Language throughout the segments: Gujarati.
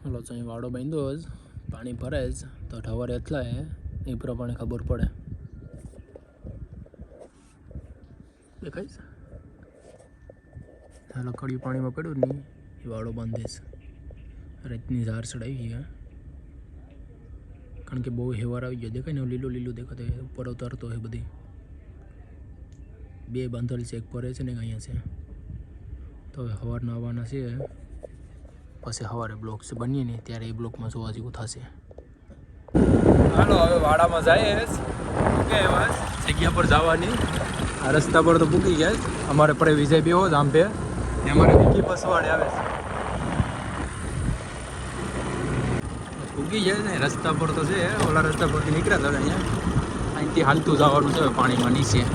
હલો તો અહીં વાડો બાંધ્યો જ પાણી ભરે જ તો ઢવર એટલા હે એ પ્રમાણે ખબર પડે દેખાય છે ચાલો કડિયું પાણીમાં પડ્યું નહીં એ વાડો બાંધીશ રેતની ઝાર ચડાવી છે કારણ કે બહુ હેવાર આવી ગયો દેખાય ને લીલું લીલું દેખાતો ઉપર ઉતરતો હોય બધી બે બાંધલ છે એક પરે છે ને અહીંયા છે તો હવે સવારના આવવાના છે પછી સવારે બ્લોક્સ બનીએ ને ત્યારે એ બ્લોકમાં જોવા જેવું થશે હાલો હવે વાડામાં જાય ઓકે બસ જગ્યા પર જવાની આ રસ્તા પર તો પૂકી ગયા અમારે પડે વિજય બેહો જ આમ પે ને અમારે વિકી પસવાડે આવે છે પૂકી જાય ને રસ્તા પર તો છે ઓલા રસ્તા પરથી નીકળ્યા હતા અહીંયા અહીંથી હાલતું જવાનું છે પાણીમાં નીચે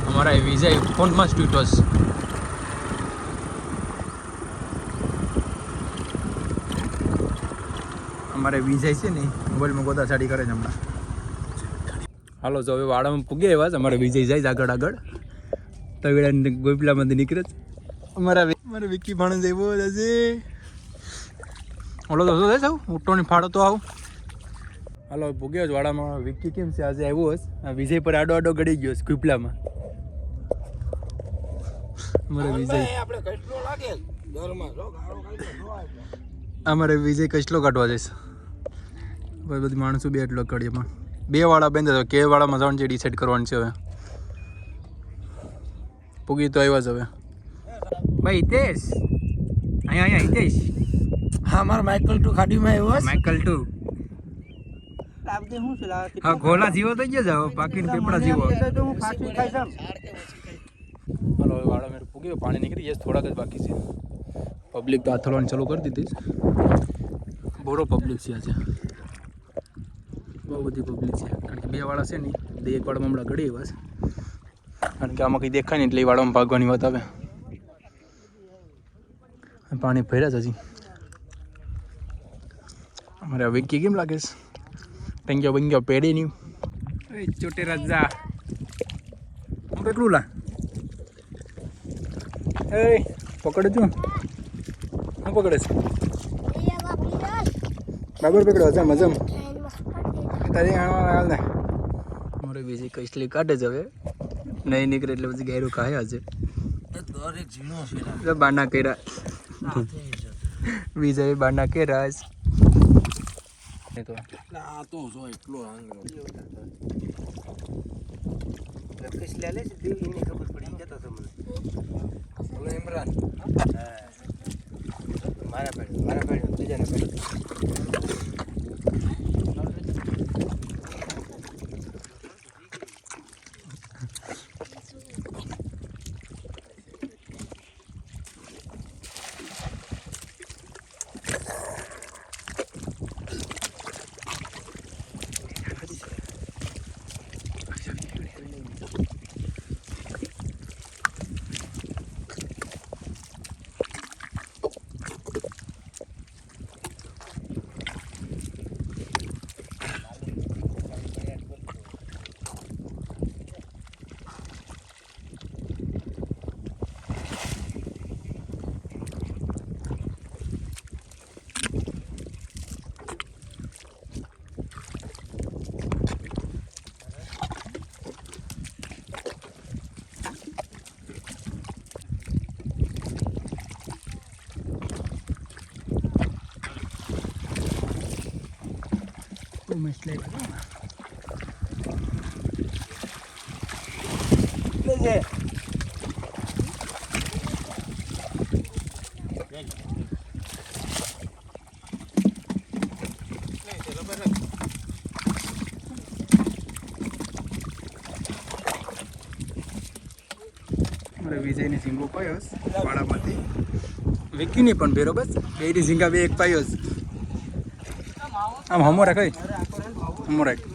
અમારા વિજય ફોનમાં જ ટ્વીટોસ અમારે વિજય છે ને મોબાઈલમાં ગોદા સાડી કરે છે હમણાં હાલો જો હવે વાડામાં પૂગે એવા જ અમારે વિજય જાય આગળ આગળ તવેડા ગોપલામાંથી નીકળે જ અમારા વિકી ભાણો જઈવો હશે ઓલો તો શું થાય સૌ ઉઠોની ફાળો તો આવું હાલો પૂગ્યો જ વાડામાં વિકી કેમ છે આજે આવ્યો હશે વિજય પર આડો આડો ગળી ગયો કુપલામાં અમારે વિજય અમારે વિજય કચલો કાઢવા જઈશ બધી માણસો બે એટલો કરીએ પણ બે વાળા બેન તો કે વાળામાં જવાનું છે ડિસાઈડ કરવાનું છે હવે પૂગી તો આવ્યા જ હવે ભાઈ હિતેશ અહીંયા હિતેશ હા મારા માઇકલ ટુ ખાડીમાં આવ્યો માઇકલ ટુ હા ગોલા જીવો થઈ ગયો જાવ બાકી પેપડા જીવો હાલો હવે વાળા મેરે પૂગ્યો પાણી નીકળી જશે થોડાક જ બાકી છે પબ્લિક તો આથડવાની ચાલુ કરી દીધી બોરો પબ્લિક છે આજે બહુ બધી પબ્લિક છે કારણ કે બે વાળા છે ને બે એક વાળામાં હમણાં ઘડી બસ કારણ કે આમાં કંઈ દેખાય નહીં એટલે એ વાળામાં ભાગવાની વાત આવે પાણી ભર્યા છે હજી અમારે વિકી કેમ લાગે છે ટંગ્યો બંગ્યો પેડી નહીં ચોટે રાજા હું કેટલું લા એ પકડે તું હું પકડે છે બરાબર પકડો હજામ હજામ તારી હાલ ને મારે બીજી કસલી કાઢે જ હવે નહીં નીકળે એટલે પછી ગેરું ખાયા છે બાના કર્યા વિજય બાના કર્યા ઇમરાન મારા પેડ બીજાને પેડ મસ્ત લાગે વિજયની ઝીંગો પાયો વાડામાંથી વિકીની પણ ભેરો બસ બેની ઝીંગા બે એક પાયો આમ હમો રાખ હમો રાખ